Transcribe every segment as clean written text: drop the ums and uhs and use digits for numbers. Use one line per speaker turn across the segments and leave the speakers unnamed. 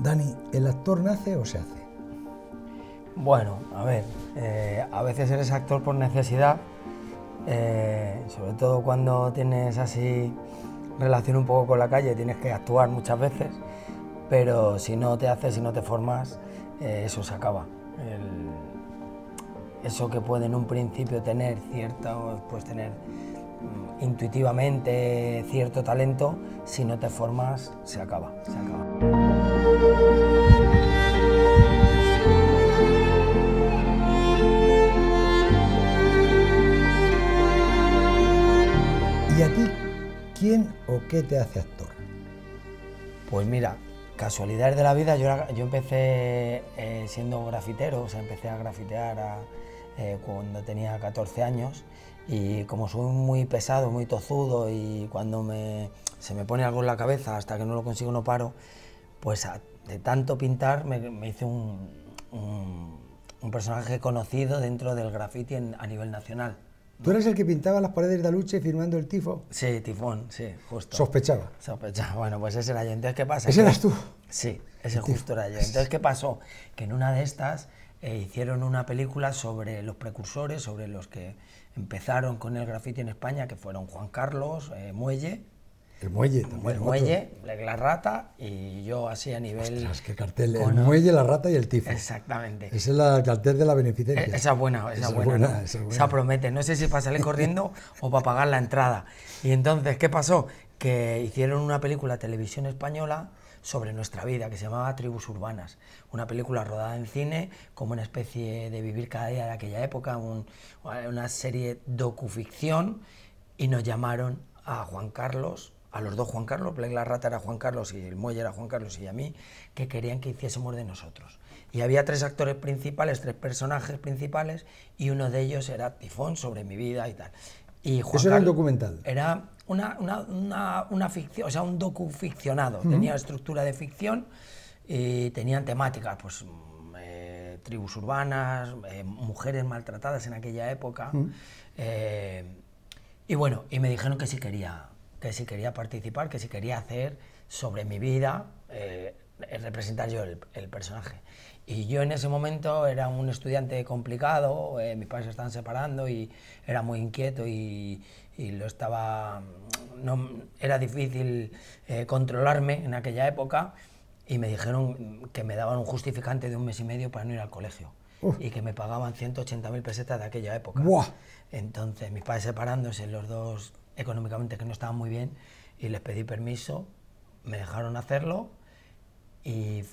Dani, ¿el actor nace o se hace?
Bueno, a ver, a veces eres actor por necesidad, sobre todo cuando tienes así relación un poco con la calle, tienes que actuar muchas veces, pero si no te haces, si no te formas, eso se acaba. Eso que puede en un principio tener puedes tener intuitivamente cierto talento, si no te formas, se acaba.
¿Y a ti quién o qué te hace actor?
Pues mira, casualidades de la vida, yo empecé siendo grafitero, o sea, empecé a grafitear cuando tenía 14 años, y como soy muy pesado, muy tozudo, y cuando se me pone algo en la cabeza, hasta que no lo consigo no paro, pues de tanto pintar me hice un personaje conocido dentro del graffiti a nivel nacional.
¿Tú eres el que pintaba las paredes de Aluche firmando el tifo?
Sí, Tifón, sí, justo.
¿Sospechaba?
Sospechaba, bueno, pues ese era yo. Entonces, ¿qué pasa?
¿Ese eras tú?
Sí, ese justo era yo. Entonces, ¿qué pasó? Que en una de estas hicieron una película sobre los precursores, sobre los que empezaron con el graffiti en España, que fueron Juan Carlos, Muelle.
El Muelle también.
El Muelle, La Rata, y yo así a nivel...
Ostras, qué cartel, el Muelle, La Rata y el tifo.
Exactamente.
Ese es el cartel de la beneficencia.
Esa es buena, ¿no? Esa promete, no sé si para salir corriendo o para pagar la entrada. Y entonces, ¿qué pasó? Que hicieron una película televisión española sobre nuestra vida, que se llamaba Tribus Urbanas, una película rodada en cine, como una especie de vivir cada día de aquella época, una serie docuficción, y nos llamaron a Juan Carlos, a los dos Juan Carlos, La Rata era Juan Carlos y el Muelle era Juan Carlos y a mí, que querían que hiciésemos de nosotros. Y había tres actores principales, tres personajes principales, y uno de ellos era Tifón, sobre mi vida y tal. Y Juan
¿Eso era un documental?
Era una ficción, o sea, un docuficcionado. Tenía estructura de ficción y tenían temáticas, pues tribus urbanas, mujeres maltratadas en aquella época. Y bueno, y me dijeron que si quería participar, que si quería hacer sobre mi vida, representar yo el personaje. Y yo en ese momento era un estudiante complicado, mis padres se estaban separando y era muy inquieto y era difícil controlarme en aquella época, y me dijeron que me daban un justificante de 1 mes y medio para no ir al colegio. Y que me pagaban 180.000 pesetas de aquella época.
¡Buah! Entonces
mis padres separándose, los dos económicamente que no estaban muy bien, y les pedí permiso, me dejaron hacerlo, y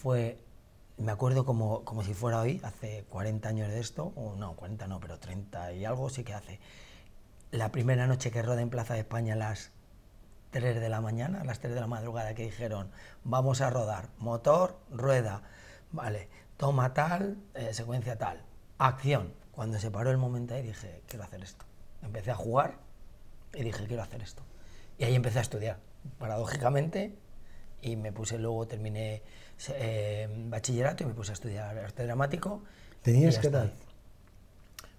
me acuerdo como si fuera hoy, hace 40 años de esto, o no, 40 no, pero 30 y algo sí que hace. La primera noche que rodé en Plaza de España a las 3 de la mañana, a las 3 de la madrugada, que dijeron, vamos a rodar, motor, rueda, vale, toma tal, secuencia tal, acción. Cuando se paró el momento ahí dije, quiero hacer esto. Empecé a jugar y dije, quiero hacer esto. Y ahí empecé a estudiar, paradójicamente, y luego terminé bachillerato y me puse a estudiar arte dramático.
¿Tenías qué edad?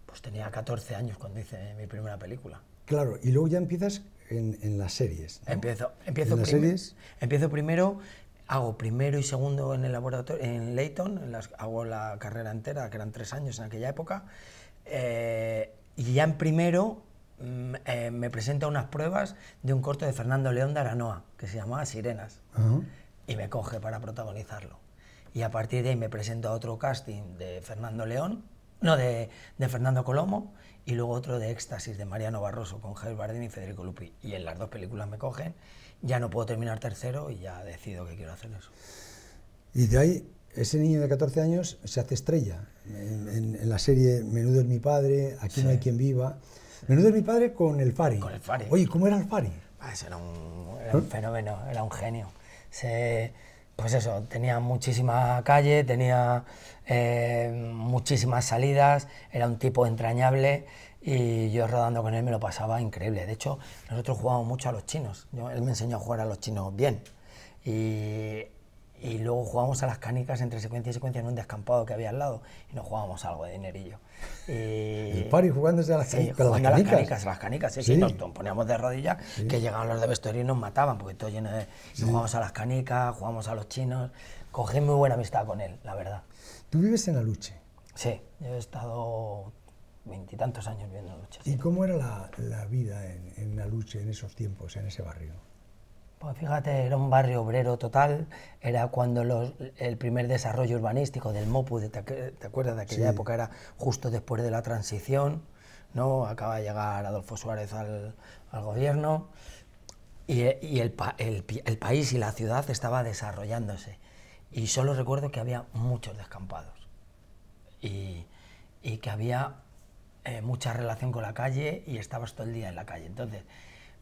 Pues tenía 14 años cuando hice mi primera película.
Claro, y luego ya empiezas en las series, ¿no?
Empiezo primero, hago primero y segundo en el laboratorio, en Leyton, hago la carrera entera, que eran 3 años en aquella época, y ya en primero me presento a unas pruebas de un corto de Fernando León de Aranoa, que se llamaba Sirenas, y me coge para protagonizarlo. Y a partir de ahí me presento a otro casting de Fernando León, de Fernando Colomo, y luego otro de Éxtasis, de Mariano Barroso, con Javier Bardem y Federico Lupi. Y en las dos películas me cogen, ya no puedo terminar tercero y ya decido que quiero hacer eso.
Y de ahí, ese niño de 14 años se hace estrella en la serie Menudo es mi padre, Aquí no hay quien viva. Menudo es mi padre con el Fari.
Con el Fari.
Oye, ¿cómo era el Fari?
Ese era un fenómeno, era un genio. Pues eso, tenía muchísima calle, tenía muchísimas salidas, era un tipo entrañable, y yo rodando con él me lo pasaba increíble. De hecho, nosotros jugábamos mucho a los chinos. Él me enseñó a jugar a los chinos bien. Y luego jugábamos a las canicas entre secuencia y secuencia en un descampado que había al lado, y nos jugábamos algo de dinerillo.
¿El Fari jugándose a las canicas?
A las canicas, sí, nos poníamos de rodillas, que llegaban los de vestuario y nos mataban, porque todo lleno de... Jugábamos a las canicas, jugábamos a los chinos, cogí muy buena amistad con él, la verdad.
Tú vives en Aluche.
Sí, yo he estado 20 y tantos años viviendo en Aluche. Sí.
¿Y cómo era la vida en Aluche en esos tiempos, en ese barrio?
Pues fíjate, era un barrio obrero total, era cuando el primer desarrollo urbanístico del MOPU, ¿te acuerdas de aquella época? Era justo después de la transición, ¿no? Acaba de llegar Adolfo Suárez al gobierno y el país y la ciudad estaba desarrollándose. Y solo recuerdo que había muchos descampados y que había mucha relación con la calle y estabas todo el día en la calle. Entonces,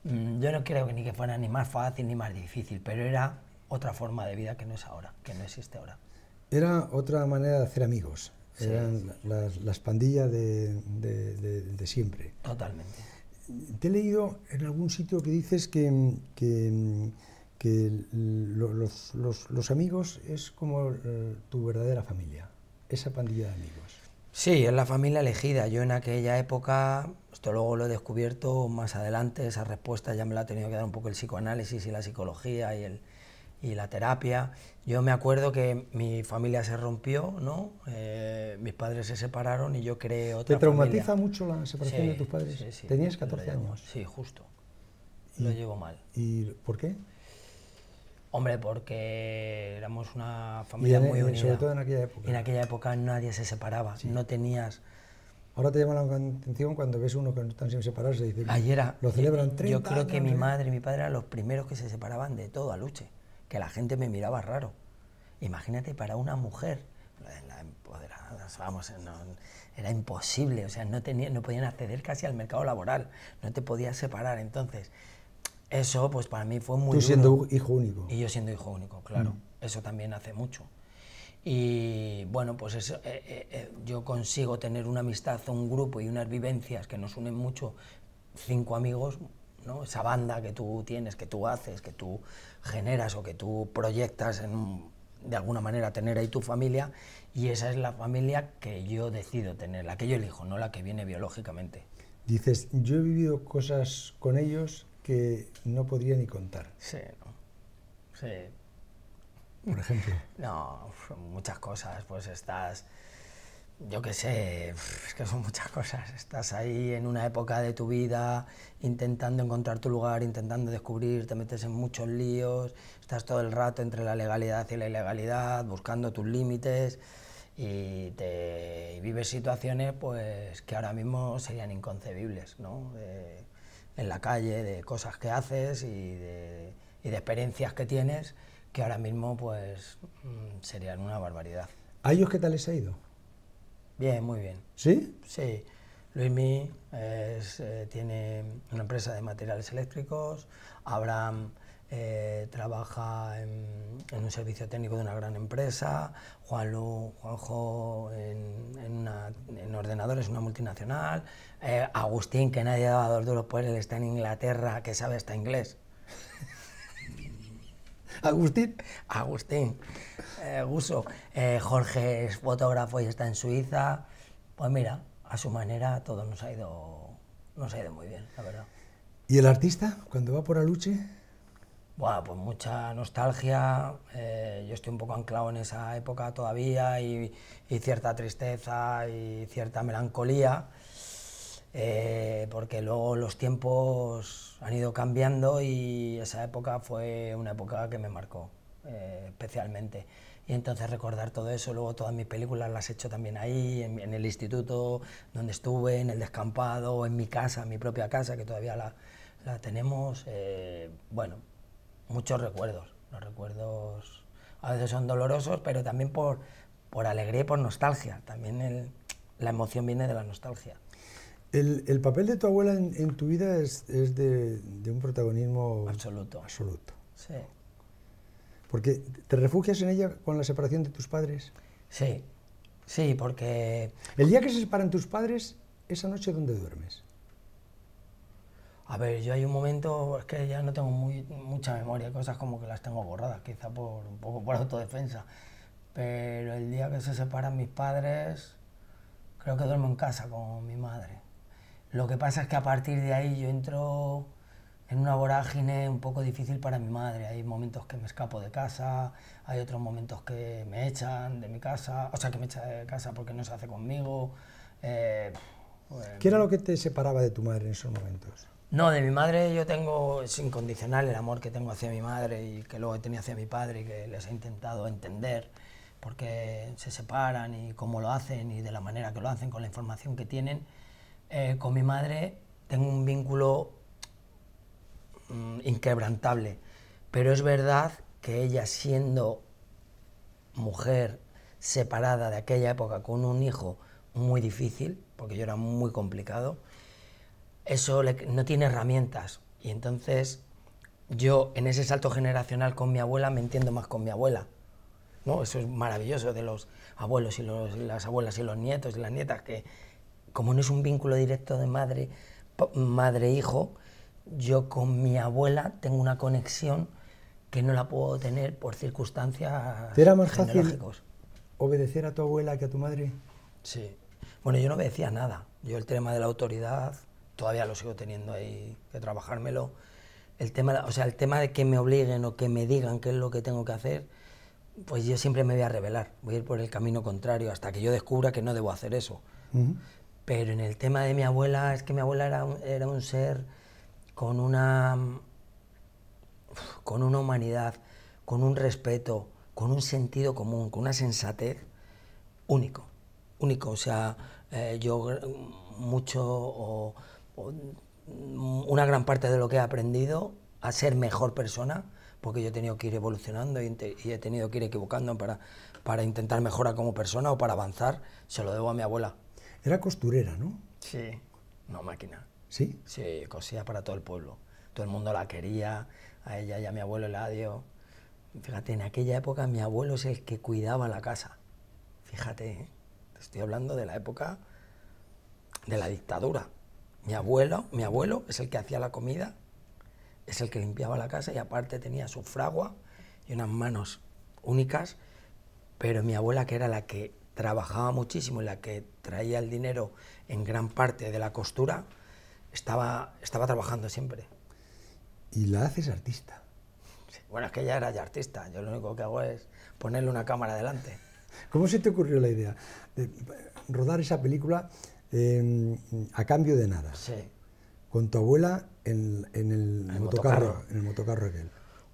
yo no creo que ni que fuera ni más fácil ni más difícil, pero era otra forma de vida que no es ahora, que no existe ahora.
Era otra manera de hacer amigos,
Sí.
eran las pandillas de siempre.
Totalmente.
Te he leído en algún sitio que dices que los amigos es como tu verdadera familia, esa pandilla de amigos.
Sí, es la familia elegida. Yo en aquella época, esto luego lo he descubierto más adelante, esa respuesta ya me la ha tenido que dar un poco el psicoanálisis y la psicología y la terapia. Yo me acuerdo que mi familia se rompió, ¿no? Mis padres se separaron y yo creé otra
¿Te traumatiza
familia.
mucho la separación de tus padres?
Sí, sí.
¿Tenías 14 años?
Sí, justo. Lo llevo mal.
¿Y por qué?
Hombre, porque éramos una familia muy unida.
Sobre todo en aquella época.
En aquella época nadie se separaba,
Sí.
no tenías...
Ahora te llama la atención cuando ves uno que no están sin separarse y dices,
Ayer
lo celebran 30
yo creo que
años,
mi madre y mi padre eran los primeros que se separaban de todo Aluche, que la gente me miraba raro. Imagínate para una mujer, la empoderada, vamos, era imposible, o sea, no podían acceder casi al mercado laboral, no te podías separar. Entonces, eso pues para mí fue muy duro.
Tú siendo hijo único.
Y yo siendo hijo único, claro, eso también hace mucho. Y bueno, pues eso, yo consigo tener una amistad, un grupo y unas vivencias que nos unen mucho, 5 amigos, ¿no? Esa banda que tú tienes, que tú haces, que tú generas o que tú proyectas de alguna manera tener ahí tu familia, y esa es la familia que yo decido tener, la que yo elijo, no la que viene biológicamente.
Dices, yo he vivido cosas con ellos que no podría ni contar.
Sí, ¿no? Sí.
Por ejemplo.
No, muchas cosas, pues estás, yo qué sé, es que son muchas cosas. Estás ahí en una época de tu vida intentando encontrar tu lugar, intentando descubrir, te metes en muchos líos, estás todo el rato entre la legalidad y la ilegalidad, buscando tus límites y vives situaciones pues que ahora mismo serían inconcebibles, ¿no? En la calle, de cosas que haces y de experiencias que tienes que ahora mismo pues serían una barbaridad.
¿A ellos qué tal les ha ido?
Bien, muy bien.
¿Sí?
Sí. Luismi tiene una empresa de materiales eléctricos, Abraham trabaja en un servicio técnico de una gran empresa, Juanjo en ordenadores, una multinacional, Agustín, que nadie daba 2 duros por él, está en Inglaterra, que sabe hasta inglés.
¿Agustín?
Agustín, Guso. Jorge es fotógrafo y está en Suiza. Pues mira, a su manera todo nos ha ido muy bien, la verdad.
¿Y el artista, cuando va por Aluche?
Bueno, pues mucha nostalgia, yo estoy un poco anclado en esa época todavía y cierta tristeza y cierta melancolía, porque luego los tiempos han ido cambiando y esa época fue una época que me marcó especialmente. Y entonces recordar todo eso, luego todas mis películas las he hecho también ahí, en el instituto donde estuve, en el descampado, en mi casa, en mi propia casa, que todavía la tenemos. Bueno, muchos recuerdos. Los recuerdos a veces son dolorosos, pero también por alegría y por nostalgia. También la emoción viene de la nostalgia.
El papel de tu abuela en tu vida es de un protagonismo
absoluto. Sí.
Porque ¿te refugias en ella con la separación de tus padres?
Sí, sí, porque...
El día que se separan tus padres, esa noche, ¿dónde duermes?
A ver, yo hay un momento, es que ya no tengo mucha memoria, cosas como que las tengo borradas, quizá un poco por autodefensa, pero el día que se separan mis padres, creo que duermo en casa con mi madre. Lo que pasa es que a partir de ahí yo entro en una vorágine un poco difícil para mi madre. Hay momentos que me escapo de casa, hay otros momentos que me echan de mi casa, o sea, que me echan de casa porque no se hace conmigo.
¿Qué era lo que te separaba de tu madre en esos momentos?
No, de mi madre yo tengo, es incondicional el amor que tengo hacia mi madre y que luego he tenido hacia mi padre y que les he intentado entender porque se separan y cómo lo hacen y de la manera que lo hacen, con la información que tienen. Con mi madre tengo un vínculo inquebrantable, pero es verdad que ella, siendo mujer separada de aquella época con un hijo muy difícil, porque yo era muy complicado, eso no tiene herramientas, y entonces yo en ese salto generacional con mi abuela me entiendo más con mi abuela, ¿no? Eso es maravilloso de los abuelos y las abuelas y los nietos y las nietas, que como no es un vínculo directo de madre-hijo, yo con mi abuela tengo una conexión que no la puedo tener por circunstancias
¿Te era más fácil
genealógicos.
obedecer a tu abuela que a tu madre?
Sí. Bueno, yo no obedecía nada. Yo el tema de la autoridad todavía lo sigo teniendo ahí que trabajármelo. El tema, o sea, el tema de que me obliguen o que me digan qué es lo que tengo que hacer, pues yo siempre me voy a rebelar. Voy a ir por el camino contrario hasta que yo descubra que no debo hacer eso. Pero en el tema de mi abuela, es que mi abuela era un ser con una humanidad, con un respeto, con un sentido común, con una sensatez único. O sea, una gran parte de lo que he aprendido a ser mejor persona, porque yo he tenido que ir evolucionando y he tenido que ir equivocando para intentar mejorar como persona o para avanzar, se lo debo a mi abuela.
Era costurera, ¿no?
Sí, no máquina.
¿Sí?
Sí, cosía para todo el pueblo. Todo el mundo la quería, a ella y a mi abuelo Eladio. Fíjate, en aquella época mi abuelo es el que cuidaba la casa. Fíjate, ¿eh? Te estoy hablando de la época de la dictadura. Mi abuelo es el que hacía la comida, es el que limpiaba la casa y aparte tenía su fragua y unas manos únicas, pero mi abuela, que era la que trabajaba muchísimo y la que traía el dinero en gran parte de la costura, estaba trabajando siempre.
Y la haces artista.
Sí. Bueno, es que ella era ya artista, yo lo único que hago es ponerle una cámara delante.
¿Cómo se te ocurrió la idea de rodar esa película a cambio de nada?
Sí.
Con tu abuela en el motocarro aquel.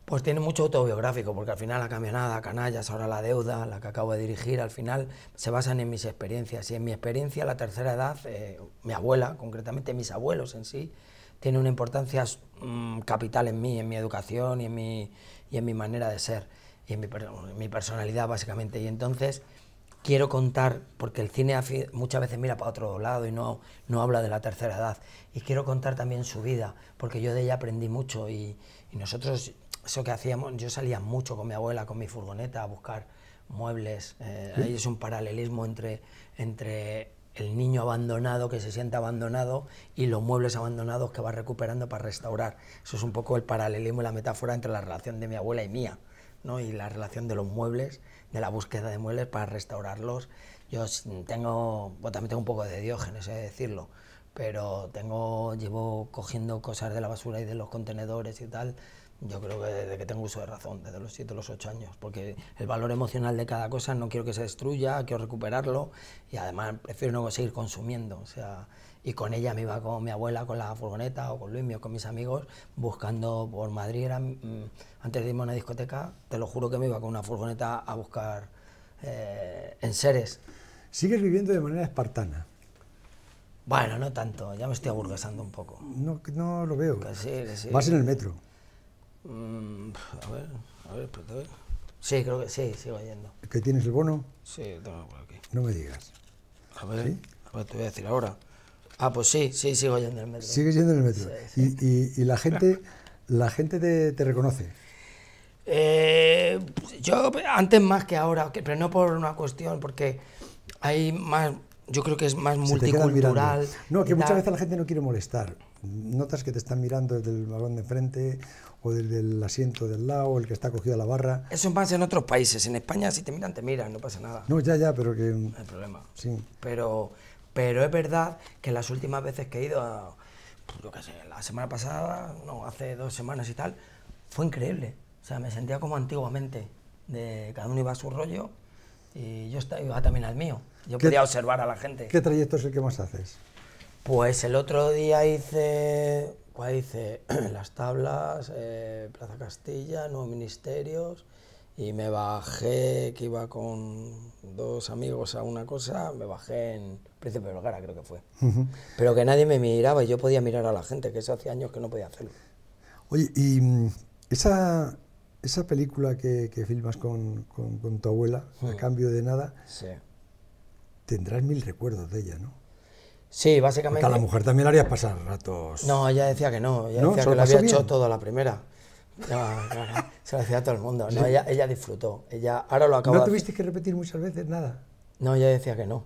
Pues tiene mucho autobiográfico, porque al final La camionada, Canallas, ahora La deuda, la que acabo de dirigir, al final se basan en mis experiencias. Y en mi experiencia, la tercera edad, mi abuela, concretamente mis abuelos en sí, tiene una importancia capital en mí, en mi educación y en mi manera de ser, y en mi personalidad básicamente. Y entonces quiero contar, porque el cine muchas veces mira para otro lado y no habla de la tercera edad, y quiero contar también su vida, porque yo de ella aprendí mucho y nosotros, eso que hacíamos, yo salía mucho con mi abuela, con mi furgoneta, a buscar muebles. ¿Sí? Ahí es un paralelismo entre el niño abandonado que se siente abandonado y los muebles abandonados que va recuperando para restaurar. Eso es un poco el paralelismo y la metáfora entre la relación de mi abuela y mía, ¿no? Y la relación de los muebles, de la búsqueda de muebles para restaurarlos. Yo también tengo un poco de Diógenes, decirlo, pero llevo cogiendo cosas de la basura y de los contenedores y tal, yo creo que desde que tengo uso de razón, desde los 7 o los 8 años, porque el valor emocional de cada cosa no quiero que se destruya, quiero recuperarlo y además prefiero no seguir consumiendo. O sea, y con ella me iba con mi abuela, con la furgoneta, o con Luis o con mis amigos, buscando por Madrid. Antes de irme a una discoteca, te lo juro que me iba con una furgoneta a buscar enseres.
¿Sigues viviendo de manera espartana?
Bueno, no tanto, ya me estoy aburguesando un poco.
No lo veo.
Que sí.
¿Vas en el metro?
A ver. Sí, creo que sí, sigo yendo.
¿Que tienes el bono?
Sí, tengo por aquí.
No me digas.
A ver,
¿Sí?
Te voy a decir ahora. Ah, pues sí, sigo yendo en el metro.
¿Sigues yendo en el metro?
Sí.
¿Y la gente te reconoce?
Yo antes más que ahora, pero no por una cuestión, porque hay más, yo creo que es más multicultural.
No, que muchas veces la gente no quiere molestar. Notas que te están mirando desde el vagón de enfrente o desde el asiento del lado, el que está cogido a la barra.
Eso pasa en otros países. En España, si te miran, no pasa nada.
No, ya, pero que...
No hay problema.
Sí.
Pero es verdad que las últimas veces que he ido yo qué sé, la semana pasada, no, hace 2 semanas y tal, fue increíble. O sea, me sentía como antiguamente, de cada uno iba a su rollo y yo iba también al mío. Yo podía observar a la gente.
¿Qué trayecto es el que más haces?
Pues el otro día hice Las Tablas, Plaza Castilla, Nuevos Ministerios, y me bajé, que iba con 2 amigos a una cosa, me bajé en Príncipe de Vergara, creo que fue. Pero que nadie me miraba y yo podía mirar a la gente, que eso hacía años que no podía hacerlo.
Oye, y esa película que filmas con tu abuela, a cambio de nada,
Sí.
tendrás 1000 recuerdos de ella, ¿no?
Sí, básicamente...
Porque a la mujer también le harías pasar ratos...
No, ella decía que no, ella
¿No?
decía
¿Se lo
que lo
pasó
había hecho
bien?
todo a la primera. No, claro, se lo decía a todo el mundo. No, ella disfrutó. Ella ahora lo acaba
¿No
de
tuviste que repetir muchas veces nada?
No, ella decía que no.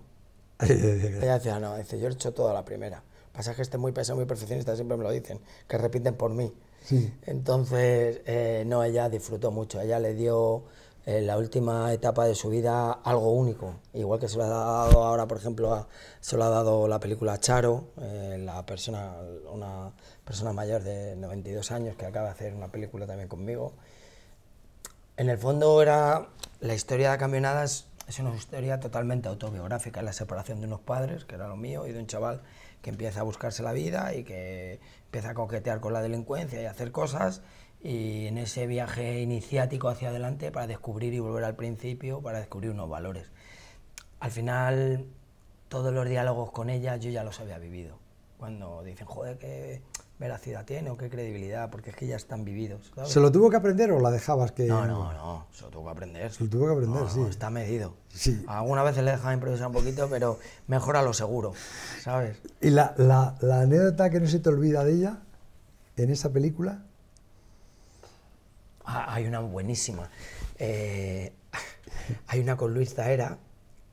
Sí,
Ella decía, no, dice, yo lo he hecho todo a la primera. Pasa que este muy pesado, muy perfeccionista, siempre me lo dicen, que repiten por mí. Entonces, no, ella disfrutó mucho. Ella le dio la última etapa de su vida algo único. Igual que se lo ha dado ahora, por ejemplo, se lo ha dado la película Charo, una persona mayor de 92 años que acaba de hacer una película también conmigo. En el fondo era la historia de Camionadas. Es una historia totalmente autobiográfica, la separación de unos padres, que era lo mío, y de un chaval que empieza a buscarse la vida y que empieza a coquetear con la delincuencia y a hacer cosas, y en ese viaje iniciático hacia adelante para descubrir y volver al principio, para descubrir unos valores. Al final, todos los diálogos con ella yo ya los había vivido. Cuando dicen, joder, qué veracidad tiene o qué credibilidad, porque es que ya están vividos, ¿sabes?
¿Se lo tuvo que aprender o la dejabas que...?
No, se lo tuvo que aprender.
Se lo tuvo que aprender, sí.
Está medido.
Sí.
Algunas veces le dejaba improvisar un poquito, pero mejor a lo seguro, ¿sabes?
¿Y la anécdota que no se te olvida de ella, en esa película?
Hay una buenísima. Hay una con Luis Zahera,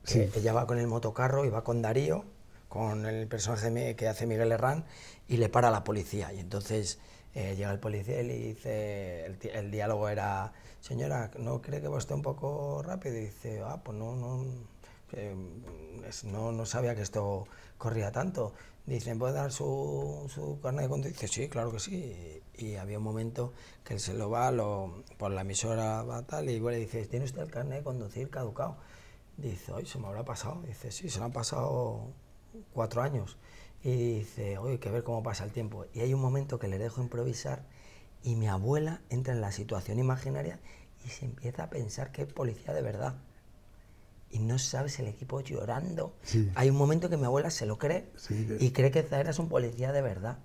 que ella va con el motocarro y va con Darío, con el personaje que hace Miguel Herrán, y le para la policía. Y entonces llega el policía y le dice, el diálogo era, señora, ¿no cree que va usted un poco rápido? Y dice, pues no sabía que esto corría tanto. Dice, ¿puede dar su carnet de conducir? Dice, sí, claro que sí. Y había un momento que él se lo va, por la emisora va tal, y igual le dice, ¿tiene usted el carnet de conducir caducado? Dice, oye, se me habrá pasado. Dice, sí, se me han pasado 4 años. Y dice, oye, hay que ver cómo pasa el tiempo. Y hay un momento que le dejo improvisar y mi abuela entra en la situación imaginaria y se empieza a pensar que es policía de verdad. Y no sabes, el equipo llorando.
Sí.
Hay un momento que mi abuela se lo cree,
Sí.
y cree que Zahera es un policía de verdad.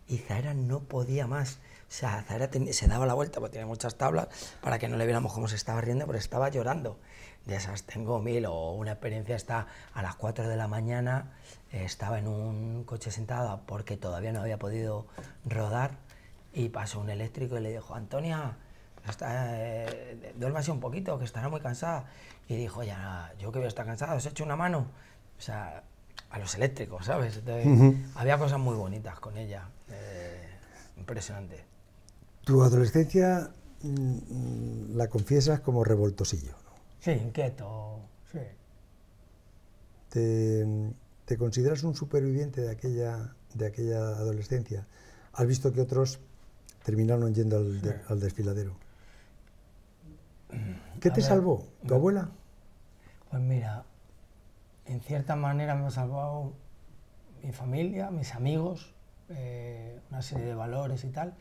Y Zahera no podía más. O sea, Zahera se daba la vuelta, porque tenía muchas tablas, para que no le viéramos cómo se estaba riendo, pero estaba llorando. De esas tengo 1000, o una experiencia está a las 4 de la mañana, estaba en un coche sentada porque todavía no había podido rodar, y pasó un eléctrico y le dijo, Antonia, duérmase un poquito, que estará muy cansada. Y dijo, ya, yo que voy a estar cansada, ¿os he hecho una mano? O sea, a los eléctricos, ¿sabes? Entonces, había cosas muy bonitas con ella, impresionante.
Tu adolescencia la confiesas como revoltosillo, ¿no?
Sí, inquieto, sí.
¿Te consideras un superviviente de aquella adolescencia? ¿Has visto que otros terminaron yendo al desfiladero? ¿Qué te salvó? ¿Tu abuela?
Pues mira, en cierta manera me ha salvado mi familia, mis amigos, una serie de valores y tal,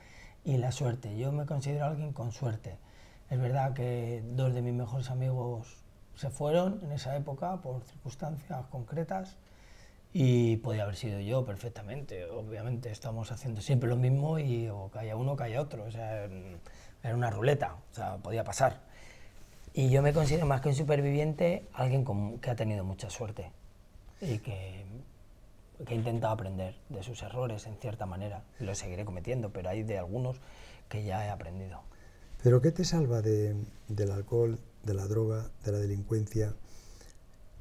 y la suerte. Yo me considero alguien con suerte. Es verdad que 2 de mis mejores amigos se fueron en esa época por circunstancias concretas, y podía haber sido yo perfectamente. Obviamente estamos haciendo siempre lo mismo y o caía uno o caía otro. O sea, era una ruleta, o sea, podía pasar. Y yo me considero más que un superviviente, alguien que ha tenido mucha suerte y que he intentado aprender de sus errores en cierta manera. Y lo seguiré cometiendo, pero hay de algunos que ya he aprendido.
¿Pero qué te salva del alcohol, de la droga, de la delincuencia?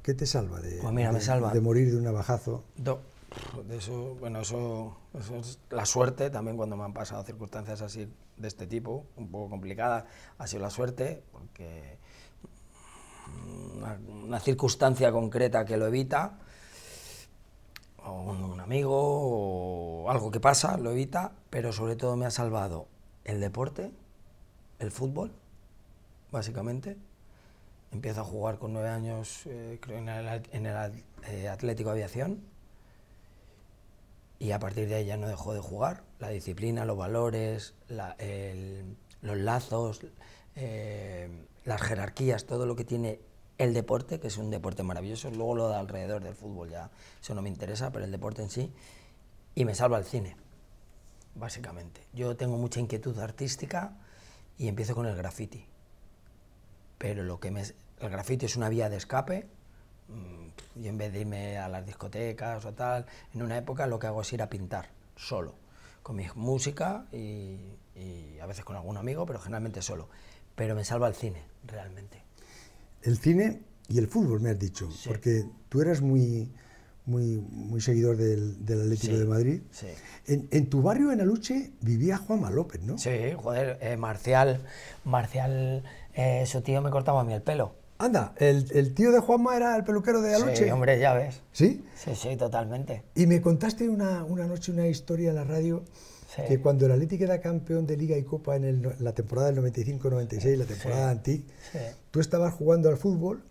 ¿Qué te salva
Pues mira, me salva
de morir de un navajazo?
De eso, bueno, eso es la suerte. También cuando me han pasado circunstancias así de este tipo, un poco complicadas, ha sido la suerte, porque una circunstancia concreta que lo evita, o un amigo, o algo que pasa, lo evita, pero sobre todo me ha salvado el deporte, el fútbol, básicamente. Empiezo a jugar con 9 años, creo, en el Atlético Aviación, y a partir de ahí ya no dejó de jugar. La disciplina, los valores, los lazos, las jerarquías, todo lo que tiene el deporte, que es un deporte maravilloso. Luego lo de alrededor del fútbol ya, eso no me interesa, pero el deporte en sí. Y me salva el cine, básicamente. Yo tengo mucha inquietud artística y empiezo con el graffiti. Pero el graffiti es una vía de escape. Y en vez de irme a las discotecas o tal, en una época lo que hago es ir a pintar, solo, con mi música y a veces con algún amigo, pero generalmente solo. Pero me salva el cine, realmente.
El cine y el fútbol, me has dicho,
Sí.
porque tú eras muy seguidor del Atlético de Madrid.
Sí.
En tu barrio, en Aluche, vivía Juanma López, ¿no?
Sí, joder, Marcial, su tío me cortaba a mí el pelo.
Anda, el tío de Juanma era el peluquero de Aluche.
Sí, hombre, ya ves.
¿Sí?
Sí, totalmente.
Y me contaste una noche una historia en la radio,
Sí.
que cuando el Atlético queda campeón de Liga y Copa en la temporada del 95-96, la temporada antigua,
Sí.
tú estabas jugando al fútbol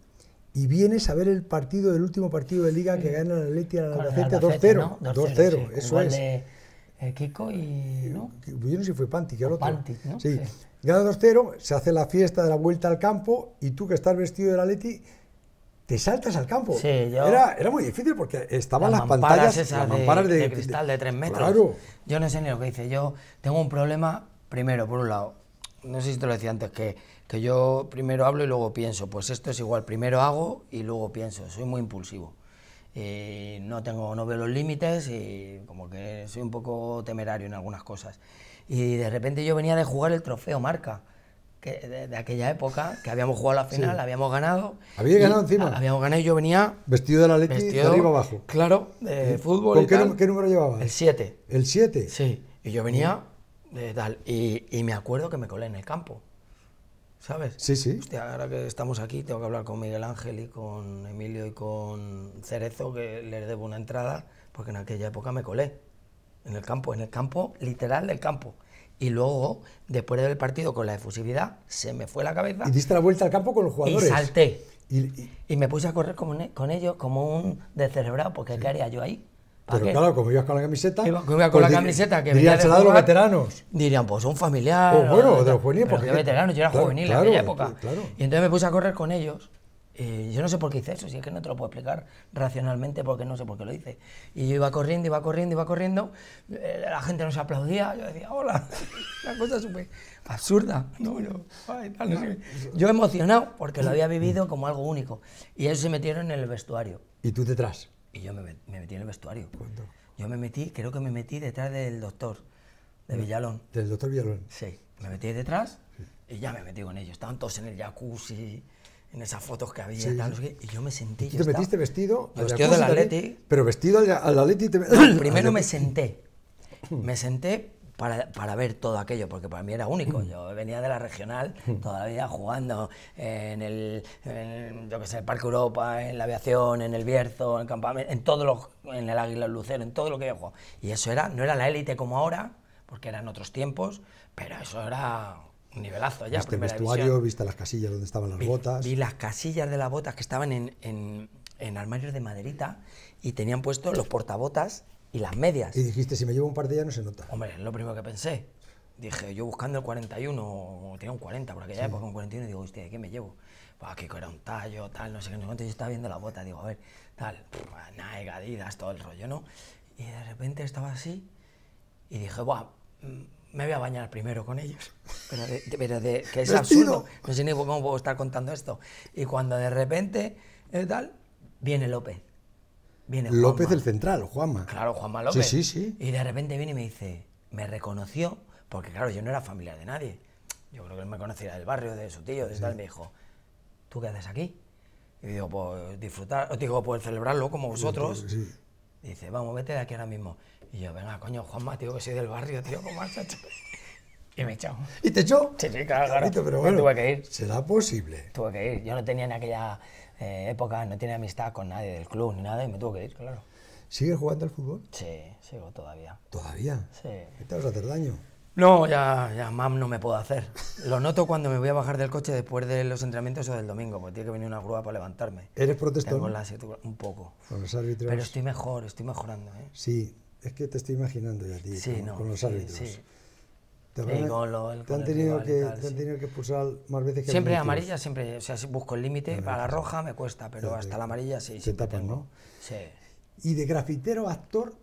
y vienes a ver el último partido de Liga que gana el Atlético al
Con el
Albacete
Albacete,
2-0.
¿no?
2-0,
sí,
eso
con gol
es.
de Kiko y... ¿no?
Yo no sé si fue Pantic, el
O
otro.
Pantic, ¿no?
Sí.
Sí.
Gana 2-0, se hace la fiesta de la vuelta al campo y tú, que estás vestido del Atleti, te saltas al campo.
Sí, yo...
Era muy difícil porque estaban las
mamparas
pantallas,
esas
las mamparas
de cristal de 3 metros.
Claro.
Yo no sé ni lo que hice. Yo tengo un problema, primero, por un lado, no sé si te lo decía antes, que yo primero hablo y luego pienso. Pues esto es igual, primero hago y luego pienso. Soy muy impulsivo. No veo los límites y como que soy un poco temerario en algunas cosas. Y de repente yo venía de jugar el trofeo Marca, de aquella época, que habíamos jugado la final,
Sí.
habíamos ganado.
¿Había ganado encima?
Habíamos ganado y yo venía...
Vestido del Atleti de arriba abajo.
Claro, de fútbol
¿Con
y tal.
qué número llevabas?
El 7.
¿El 7?
Sí, y yo venía de tal, y me acuerdo que me colé en el campo, ¿sabes?
Sí, sí.
Hostia, ahora que estamos aquí, tengo que hablar con Miguel Ángel y con Emilio y con Cerezo, que les debo una entrada, porque en aquella época me colé en el campo, literal del campo. Y luego, después del partido, con la efusividad, se me fue la cabeza
Y diste la vuelta al campo con los
y
jugadores.
salté.
Y-
Y me puse a correr con ellos como un descerebrado, porque ¿qué haría yo ahí? ¿Para
pero
qué?
claro, como ibas con la camiseta...
Iba con
pues
la camiseta que venía
dirían,
de
será de los
jugar,
veteranos.
Dirían, pues un familiar.
O bueno, de los juveniles,
pero
porque-
qué veterano, yo era
claro,
juvenil
claro,
en aquella época.
claro.
Y entonces me puse a correr con ellos. Y yo no sé por qué hice eso, si es que no te lo puedo explicar racionalmente, porque no sé por qué lo hice. Y yo iba corriendo, la gente nos aplaudía, yo decía, hola, una cosa súper absurda. No sé. Yo emocionado, porque lo había vivido como algo único. Y ellos se metieron en el vestuario.
Y tú detrás.
Y yo me metí en el vestuario.
¿Cuándo?
Creo que me metí detrás del doctor, de Villalón.
Del doctor Villalón.
Sí, me metí detrás y ya me metí con ellos. Estaban todos en el jacuzzi, en esas fotos que había
Sí,
y tal,
sí.
no sé qué, y yo me sentí.
Tú te metiste vestido
Yo
al
vestido
jacuzzi
del
también,
Atleti.
pero vestido al Atleti...
Primero me senté. Me senté para ver todo aquello, porque para mí era único. Yo venía de la regional, todavía jugando yo qué sé, el Parque Europa, en la aviación, en el Bierzo, en el campamento, en el Águila, el Lucero, en todo lo que había jugado. Y eso no era la élite como ahora, porque eran otros tiempos, pero eso era un nivelazo ya,
Viste el
primera
vestuario,
división.
viste las casillas donde estaban las botas...
Vi las casillas de las botas que estaban en armarios de maderita y tenían puestos los portabotas y las medias.
Y dijiste, si me llevo un par de ellas no se nota.
Hombre, es lo primero que pensé. Dije, yo buscando el 41, tenía un 40 por aquella época, un 41, y digo, hostia, ¿de qué me llevo? Pues aquí era un tallo, tal, no sé qué, no sé cuánto. Yo estaba viendo la bota, digo, a ver, tal, Nike, Adidas, todo el rollo, ¿no? Y de repente estaba así y dije, buah, me voy a bañar primero con ellos. Pero que es
¡Vestido!
absurdo, no sé ni cómo puedo estar contando esto. Y cuando de repente, tal, viene López. Viene
López
Juanma.
el central, Juanma.
Claro, Juanma López.
Sí, sí, sí.
Y de repente viene y me dice, me reconoció, porque claro, yo no era familiar de nadie. Yo creo que él me conocía del barrio, de su tío, de tal. Me dijo, ¿tú qué haces aquí? Y digo, pues disfrutar, pues celebrarlo como vosotros.
Sí.
Dice, vamos, vete de aquí ahora mismo. Y yo, venga, coño, Juanma, tío, que soy del barrio, tío, ¿cómo has hecho? Y me echó.
¿Y te echó?
Sí, claro.
Cabrito, pero
Me
bueno,
tuve que ir.
será posible.
Tuve que ir. Yo no tenía en aquella época, no tenía amistad con nadie del club ni nada y me tuve que ir, claro.
¿Sigues jugando al fútbol?
Sí, sigo todavía.
¿Todavía?
Sí.
¿Qué te vas a hacer daño?
No, ya más no me puedo hacer. Lo noto cuando me voy a bajar del coche después de los entrenamientos o del domingo, porque tiene que venir una grúa para levantarme.
¿Eres protestón?
Tengo un poco.
Con los árbitros.
Pero estoy mejorando, ¿eh?
Sí, es que te estoy imaginando ya a ti
Sí,
con los árbitros.
Sí.
Te
Sí,
te han tenido que expulsar más veces que
siempre
minutos.
amarilla, siempre, o sea, si busco el límite, para la roja me cuesta, pero hasta la amarilla sí.
Se tapan,
tengo.
¿no?
Sí.
Y de grafitero a actor,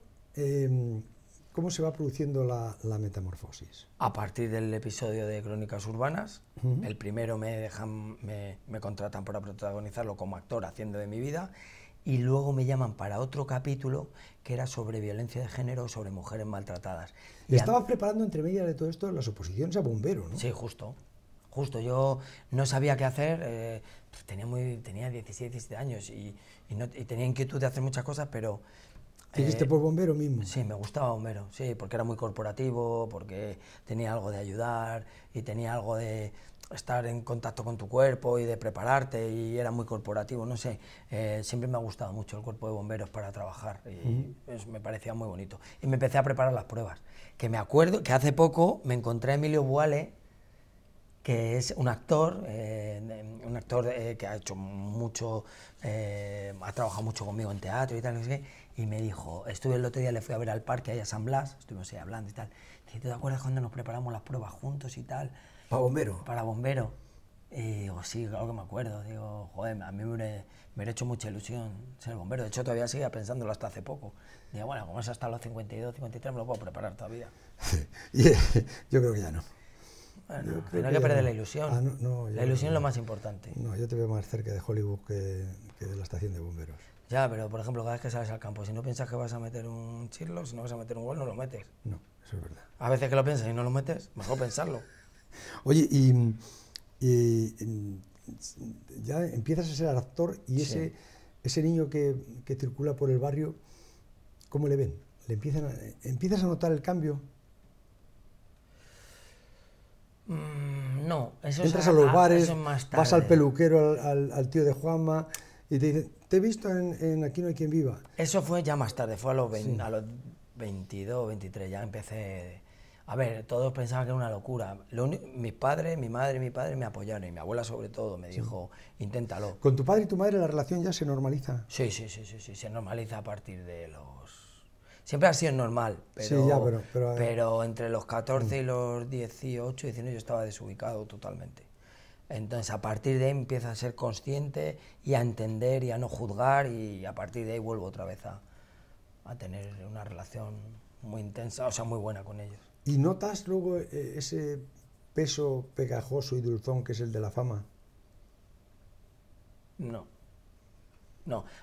¿cómo se va produciendo la metamorfosis?
A partir del episodio de Crónicas Urbanas, el primero me contratan para protagonizarlo como actor haciendo de mi vida, y luego me llaman para otro capítulo que era sobre violencia de género, sobre mujeres maltratadas.
Y estabas preparando entre medias de todo esto las oposiciones a bombero, ¿no?
Sí, justo. Yo no sabía qué hacer, tenía 16, 17 años y tenía inquietud de hacer muchas cosas, pero...
¿Te hiciste por bombero mismo?
Sí, me gustaba bombero, sí, porque era muy corporativo, porque tenía algo de ayudar y tenía algo de estar en contacto con tu cuerpo y de prepararte, y era muy corporativo, no sé, siempre me ha gustado mucho el cuerpo de bomberos para trabajar y me parecía muy bonito. Y me empecé a preparar las pruebas, que me acuerdo que hace poco me encontré a Emilio Buale, que es un actor que ha hecho mucho, ha trabajado mucho conmigo en teatro y tal, no sé qué, y me dijo, estuve el otro día, le fui a ver al parque ahí a San Blas, estuvimos ahí hablando y tal, dice, ¿te acuerdas cuando nos preparamos las pruebas juntos y tal?
¿Para bombero?
Para bombero. Y digo, sí, claro que me acuerdo, digo, joder, a mí me hubiera hecho mucha ilusión ser bombero, de hecho todavía seguía pensándolo hasta hace poco. Digo, bueno, como es hasta los 52, 53, me lo puedo preparar todavía.
Yo creo que ya no.
Bueno, no hay que perder la ilusión. La ilusión es lo más importante.
No, yo te veo más cerca de Hollywood que de la estación de bomberos.
Ya, pero por ejemplo, cada vez que sales al campo, si no piensas que vas a meter un chirlo, si no vas a meter un gol, no lo metes.
No, eso es verdad.
A veces que lo piensas y no lo metes, mejor pensarlo.
Oye, y ya empiezas a ser actor y ese niño que circula por el barrio, ¿cómo le ven? ¿Empiezas a notar el cambio?
No, eso
Entras a los bares,
eso es más tarde.
vas al peluquero, al tío de Juanma, y te dicen, te he visto en Aquí no hay quien viva.
Eso fue ya más tarde, fue a los 22, 23, ya empecé... A ver, todos pensaban que era una locura. Mis padres, mi madre y mi padre me apoyaron, y mi abuela sobre todo me dijo, inténtalo.
¿Con tu padre y tu madre la relación ya se normaliza?
Sí, se normaliza a partir de los... Siempre ha sido normal, pero,
sí, ya,
pero entre los 14 y los 18, 19 yo estaba desubicado totalmente. Entonces a partir de ahí empiezo a ser consciente y a entender y a no juzgar, y a partir de ahí vuelvo otra vez a tener una relación muy intensa, o sea, muy buena con ellos.
¿Y notas luego ese peso pegajoso y dulzón que es el de la fama?
No.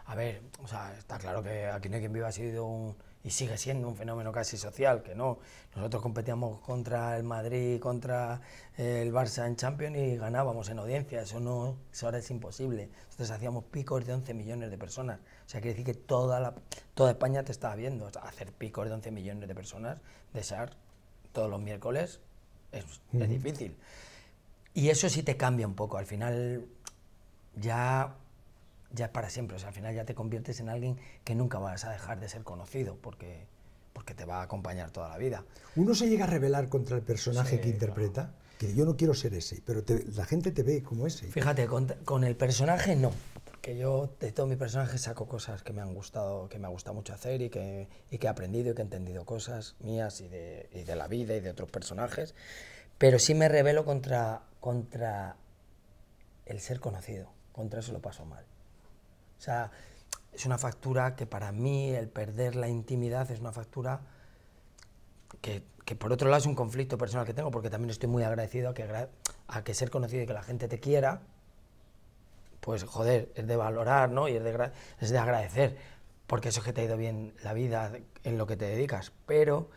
A ver, o sea, está claro que Aquí no hay quien viva ha sido y sigue siendo un fenómeno casi social, que no. Nosotros competíamos contra el Madrid, contra el Barça en Champions y ganábamos en audiencia, eso ahora es imposible. Nosotros hacíamos picos de 11 millones de personas, o sea, quiere decir que toda España te estaba viendo. O sea, hacer picos de 11 millones de personas, de SAR, todos los miércoles, es difícil. Y eso sí te cambia un poco, al final ya es para siempre, o sea, al final ya te conviertes en alguien que nunca vas a dejar de ser conocido, porque te va a acompañar toda la vida.
¿Uno se llega a rebelar contra el personaje que interpreta?
Claro.
Que yo no quiero ser ese, pero la gente te ve como ese.
Fíjate, con el personaje no, porque yo de todos mis personajes saco cosas que me han gustado, que me ha gustado mucho hacer y que he aprendido y que he entendido cosas mías y de la vida y de otros personajes, pero sí me rebelo contra el ser conocido, contra eso lo paso mal. O sea, es una factura que para mí, el perder la intimidad, es una factura que por otro lado es un conflicto personal que tengo, porque también estoy muy agradecido a que ser conocido y que la gente te quiera, pues joder, es de valorar, ¿no? Y es de agradecer, porque eso es que te ha ido bien la vida en lo que te dedicas, pero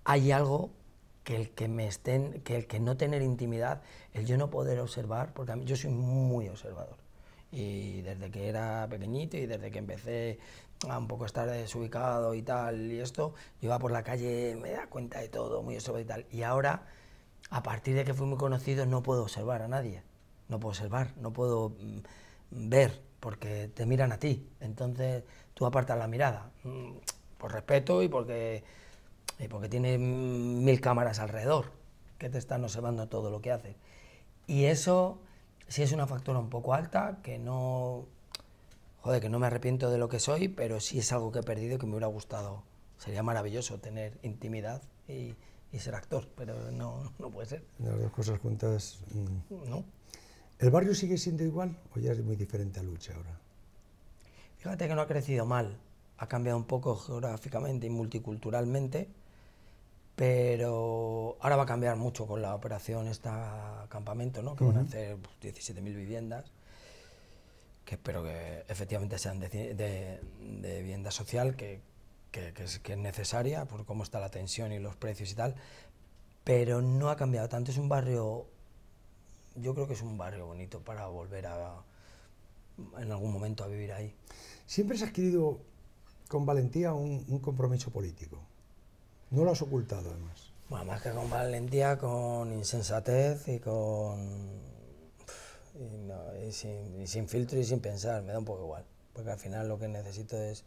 hay algo que el que no tener intimidad, el yo no poder observar, porque yo soy muy observador. Y desde que era pequeñito y desde que empecé a un poco estar desubicado y tal, y esto, yo iba por la calle, me da cuenta de todo, muy observador y tal. Y ahora, a partir de que fui muy conocido, no puedo observar a nadie. No puedo observar, no puedo ver, porque te miran a ti. Entonces, tú apartas la mirada. por respeto y porque tiene 1000 cámaras alrededor que te están observando todo lo que hace. Y eso sí es una factura un poco alta, que no me arrepiento de lo que soy, pero sí es algo que he perdido y que me hubiera gustado. Sería maravilloso tener intimidad y ser actor, pero no puede ser.
Las dos cosas juntas.
No.
¿El barrio sigue siendo igual o ya es muy diferente a Luche ahora?
Fíjate que no ha crecido mal, ha cambiado un poco geográficamente y multiculturalmente, pero ahora va a cambiar mucho con la operación campamento, ¿no? Que van a hacer 17.000 viviendas, que espero que efectivamente sean de vivienda social, que es necesaria por cómo está la tensión y los precios y tal, pero no ha cambiado tanto. Es un barrio, yo creo que es un barrio bonito para volver en algún momento a vivir ahí.
Siempre has adquirido con valentía un compromiso político. No lo has ocultado, además.
Bueno, más que con valentía, con insensatez y sin filtro y sin pensar, me da un poco igual, porque al final lo que necesito es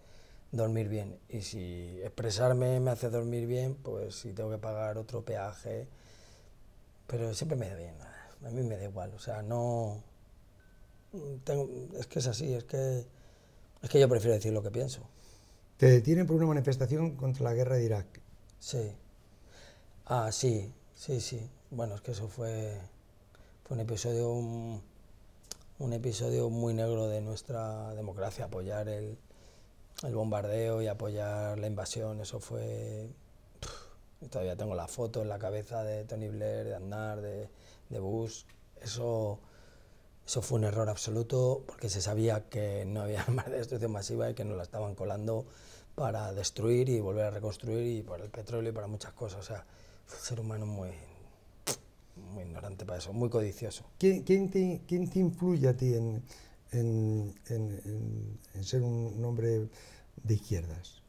dormir bien, y si expresarme me hace dormir bien, pues si tengo que pagar otro peaje, pero siempre me da bien, a mí me da igual, o sea, es que es así, es que yo prefiero decir lo que pienso.
Te detienen por una manifestación contra la guerra de Irak.
Sí. Sí. Bueno, es que eso fue un episodio muy negro de nuestra democracia, apoyar el bombardeo y apoyar la invasión. Eso fue... Todavía tengo la foto en la cabeza de Tony Blair, de Aznar, de Bush. Eso fue un error absoluto, porque se sabía que no había armas de destrucción masiva y que nos la estaban colando para destruir y volver a reconstruir, y por el petróleo y para muchas cosas. O sea, fue un ser humano muy ignorante para eso, muy codicioso.
¿Quién te influye a ti en ser un hombre de izquierdas?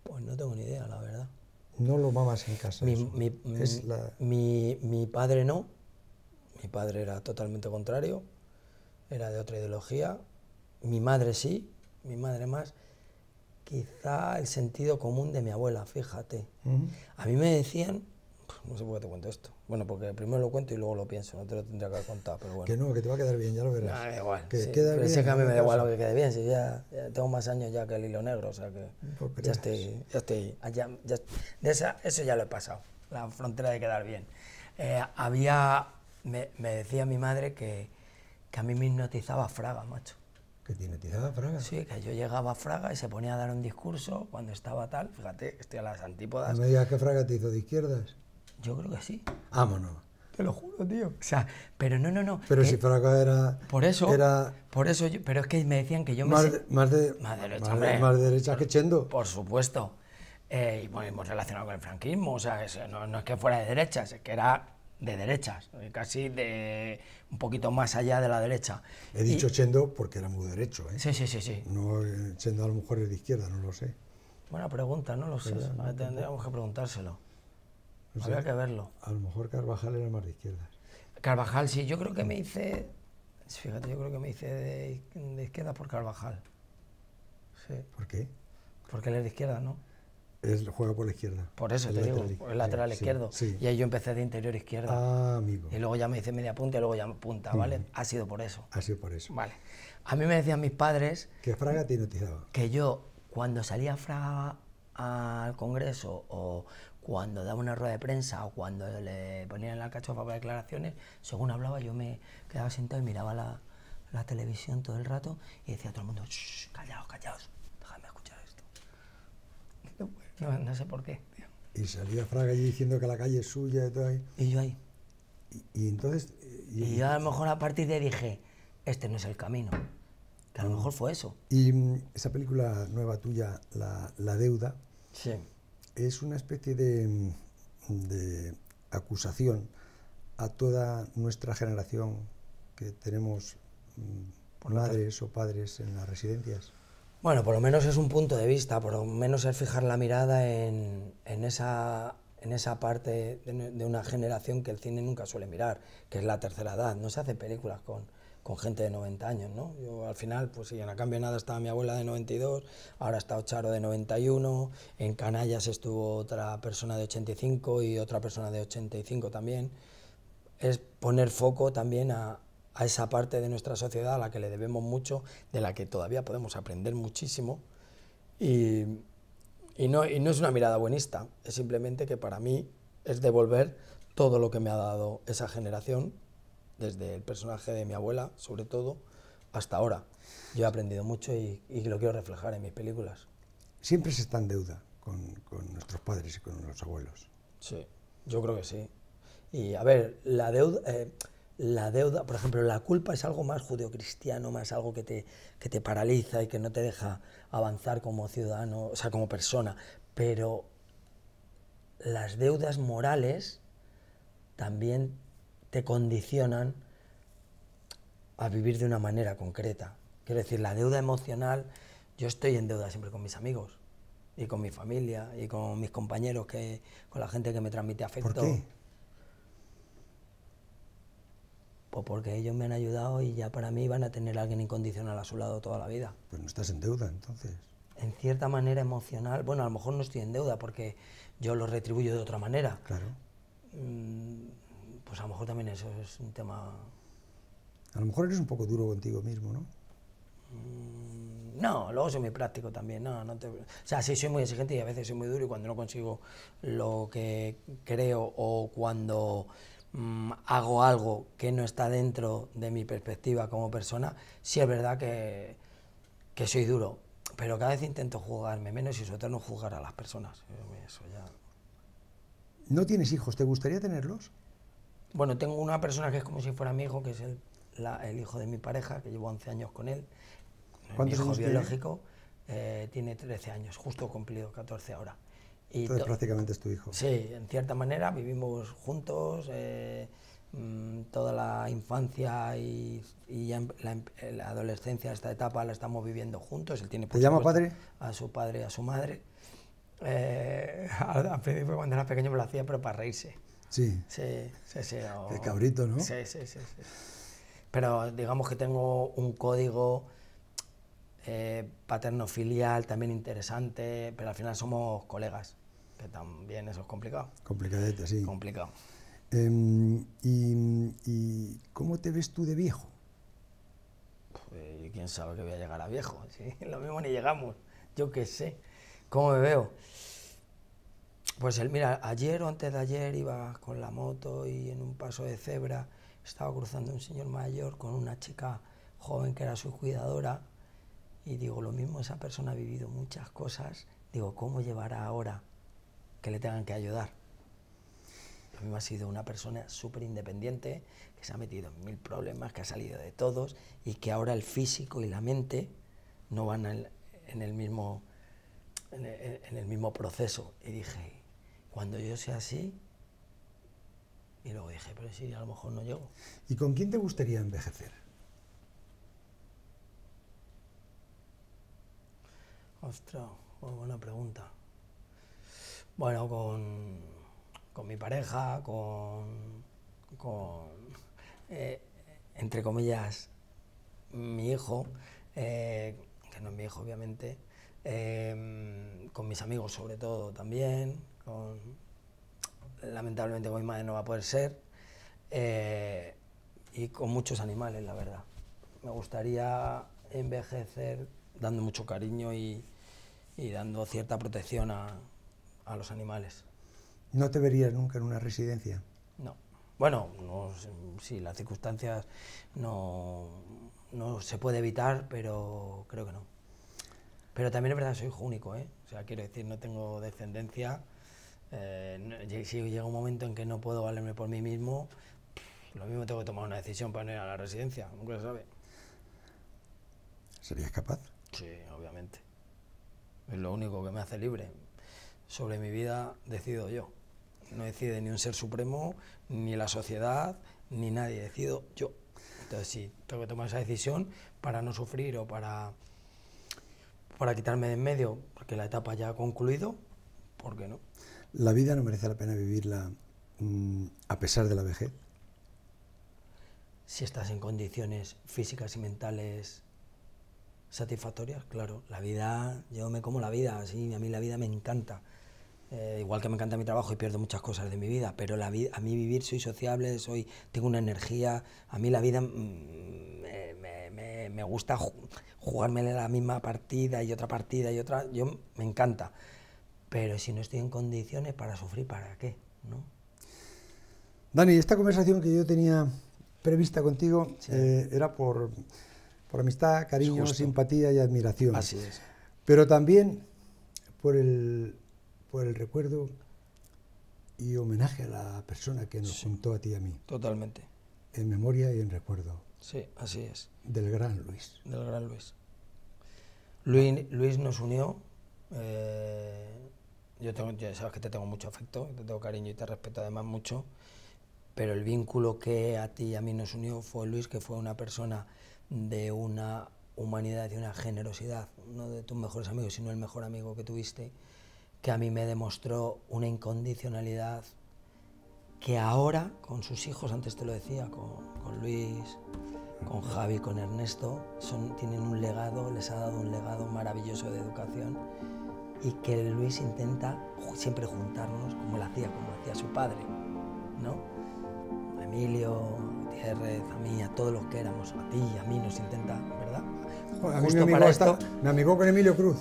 Pues no tengo ni idea, la verdad.
No lo mamas en casa.
Mi padre no. Mi padre era totalmente contrario, era de otra ideología. Mi madre sí, mi madre más. Quizá el sentido común de mi abuela, fíjate. A mí me decían, no sé por qué te cuento esto, bueno, porque primero lo cuento y luego lo pienso, no te lo tendría que haber contado, pero bueno.
Que no, que te va a quedar bien, ya lo verás.
Da igual,
que
sí,
queda
pero
bien,
que a mí me da igual lo que quede bien, si ya tengo más años ya que el hilo negro, o sea que ya estoy, eso ya lo he pasado, la frontera de quedar bien. Me decía mi madre que a mí me hipnotizaba Fraga, macho.
¿Que te hipnotizaba Fraga?
Sí, que yo llegaba a Fraga y se ponía a dar un discurso cuando estaba tal, fíjate, estoy a las antípodas.
No me digas que Fraga te hizo de izquierdas.
Yo creo que sí.
Vámonos.
Te lo juro, tío. O sea, pero no.
Pero si Fraga era...
Por eso, pero es que me decían que yo
más derecha que Chendo.
Por supuesto. Y bueno, hemos relacionado con el franquismo, o sea, no es que fuera de derechas, es que era de derechas, casi de un poquito más allá de la derecha.
He dicho Chendo porque era muy derecho, ¿eh?
Sí.
No, Chendo a lo mejor es de izquierda, no lo sé.
Buena pregunta, no lo sé, tendríamos que preguntárselo.
No sé,
habría que verlo.
A lo mejor Carvajal era más de izquierdas.
Carvajal, sí, yo creo que me hice... Fíjate, yo creo que me hice de izquierda por Carvajal. Sí.
¿Por qué?
Porque él es de izquierda, ¿no?
Él juega por la izquierda.
Por eso te digo, por el lateral izquierdo.
Sí.
Y ahí yo empecé de interior izquierda.
Ah, amigo.
Y luego ya me hice media punta y luego ya punta, ¿vale? Ha sido por eso.
Ha sido por eso.
Vale. A mí me decían mis padres...
Que Fraga te hipnotizaba.
Que yo, cuando salía Fraga al Congreso, o cuando daba una rueda de prensa, o cuando le ponían la alcachofa para declaraciones, según hablaba yo me quedaba sentado y miraba la televisión todo el rato y decía a todo el mundo, shh, callaos, déjame escuchar esto. No sé por qué, tío.
Y salía Fraga allí diciendo que la calle es suya y todo ahí.
Y yo ahí.
Y entonces...
Y yo a lo mejor a partir de ahí dije, este no es el camino. Que a lo mejor fue eso.
Y esa película nueva tuya, La Deuda,
sí,
es una especie de acusación a toda nuestra generación que tenemos madres o padres en las residencias.
Bueno, por lo menos es un punto de vista, por lo menos es fijar la mirada en esa parte de una generación que el cine nunca suele mirar, que es la tercera edad. No se hacen películas con con gente de 90 años, ¿no? Yo al final, pues sí, en A Cambio de Nada estaba mi abuela de 92, ahora está Charo de 91, en Canallas estuvo otra persona de 85 y otra persona de 85 también. Es poner foco también a esa parte de nuestra sociedad a la que le debemos mucho, de la que todavía podemos aprender muchísimo, y no es una mirada buenista, es simplemente que para mí es devolver todo lo que me ha dado esa generación, desde el personaje de mi abuela, sobre todo, hasta ahora. Yo he aprendido mucho y lo quiero reflejar en mis películas.
Siempre se está en deuda con nuestros padres y con los abuelos.
Sí, yo creo que sí. Y a ver, la deuda, por ejemplo, la culpa es algo más judeocristiano, más algo que te paraliza y que no te deja avanzar como ciudadano, o sea, como persona. Pero las deudas morales también te condicionan a vivir de una manera concreta. Quiero decir, la deuda emocional, yo estoy en deuda siempre con mis amigos y con mi familia y con mis compañeros, con la gente que me transmite afecto.
¿Por qué?
Pues porque ellos me han ayudado y ya para mí van a tener a alguien incondicional a su lado toda la vida.
Pues no estás en deuda, entonces.
En cierta manera emocional, bueno, a lo mejor no estoy en deuda porque yo lo retribuyo de otra manera.
Claro.
Pues a lo mejor también eso es un tema...
A lo mejor eres un poco duro contigo mismo, ¿no?
No, luego soy muy práctico también, o sea, sí soy muy exigente y a veces soy muy duro, y cuando no consigo lo que creo o cuando hago algo que no está dentro de mi perspectiva como persona, sí es verdad que soy duro, pero cada vez intento jugarme menos y sobre todo no juzgar a las personas. Eso ya...
¿No tienes hijos? ¿Te gustaría tenerlos?
Bueno, tengo una persona que es como si fuera mi hijo, que es el hijo de mi pareja, que llevo 11 años con él.
¿Cuántos
mi hijo
años
biológico tiene 13 años, justo cumplido 14 ahora. Y
entonces prácticamente es tu hijo.
Sí, en cierta manera vivimos juntos, toda la infancia y ya la adolescencia, esta etapa la estamos viviendo juntos. Él tiene,
¿Te llama padre?
A su padre y a su madre. Al principio cuando era pequeño me lo hacía, pero para reírse.
Sí.
Sí.
Qué cabrito, ¿no?
Sí. Pero digamos que tengo un código paterno-filial también interesante, pero al final somos colegas, que también eso es complicado.
Complicadete, sí.
Complicado.
¿Y cómo te ves tú de viejo?
Pues, quién sabe que voy a llegar a viejo, ¿sí? Lo mismo ni llegamos, yo qué sé. ¿Cómo me veo? Pues mira, ayer o antes de ayer iba con la moto y en un paso de cebra estaba cruzando un señor mayor con una chica joven que era su cuidadora, y digo, lo mismo esa persona ha vivido muchas cosas, digo, ¿cómo llevará ahora que le tengan que ayudar? Lo mismo ha sido una persona súper independiente, que se ha metido en 1000 problemas, que ha salido de todos y que ahora el físico y la mente no van en el mismo proceso. Y dije, cuando yo sea así, y luego dije, pero sí, a lo mejor no llego.
¿Y con quién te gustaría envejecer?
Ostras, buena pregunta. Bueno, con mi pareja, entre comillas, mi hijo, que no es mi hijo obviamente, con mis amigos sobre todo también, lamentablemente con mi madre no va a poder ser, y con muchos animales, la verdad. Me gustaría envejecer dando mucho cariño y dando cierta protección a los animales.
¿No te verías nunca en una residencia?
No. Bueno, sí, las circunstancias no se puede evitar, pero creo que no. Pero también es verdad que soy hijo único, ¿eh? O sea, quiero decir, no tengo descendencia. Si llega un momento en que no puedo valerme por mí mismo, lo mismo tengo que tomar una decisión para no ir a la residencia, nunca se sabe.
¿Serías capaz?
Sí, obviamente. Es lo único que me hace libre. Sobre mi vida decido yo. No decide ni un ser supremo, ni la sociedad, ni nadie. Decido yo. Entonces sí, tengo que tomar esa decisión para no sufrir o para quitarme de en medio, porque la etapa ya ha concluido. ¿Por qué no?
¿La vida no merece la pena vivirla a pesar de la vejez?
si estás en condiciones físicas y mentales satisfactorias, claro. La vida, yo me como la vida, sí, a mí la vida me encanta. Igual que me encanta mi trabajo y pierdo muchas cosas de mi vida, pero a mí vivir, soy sociable, tengo una energía, a mí la vida me gusta jugarme la misma partida y otra, me encanta, pero si no estoy en condiciones para sufrir, ¿para qué? ¿No?
Dani, esta conversación que yo tenía prevista contigo
Sí.
Era por amistad, cariño, simpatía y admiración.
Así es.
Pero también por el recuerdo y homenaje a la persona que nos juntó a ti y a mí.
Totalmente.
En memoria y en recuerdo.
Sí, así es.
Del gran Luis.
Del gran Luis. Luis nos unió. Ya sabes que te tengo mucho afecto, te tengo cariño y te respeto además mucho, pero el vínculo que a ti y a mí nos unió fue Luis, que fue una persona de una humanidad y una generosidad, no de tus mejores amigos, sino el mejor amigo que tuviste, que a mí me demostró una incondicionalidad que ahora, con sus hijos, antes te lo decía, con Luis, con Javi, con Ernesto, tienen un legado, les ha dado un legado maravilloso de educación, y que Luis intenta siempre juntarnos como hacía su padre, ¿no? A Emilio, a Gutiérrez, a mí, a todos los que éramos, a ti y a mí nos intenta, ¿verdad?
A mí me amigó con Emilio Cruz.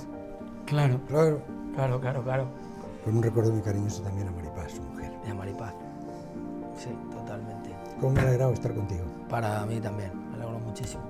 Claro.
Claro.
Claro.
Con un recuerdo muy cariñoso también a Maripaz, su mujer.
Y a Maripaz. Sí, totalmente.
Cómo me ha alegrado estar contigo.
Para mí también, me alegro muchísimo.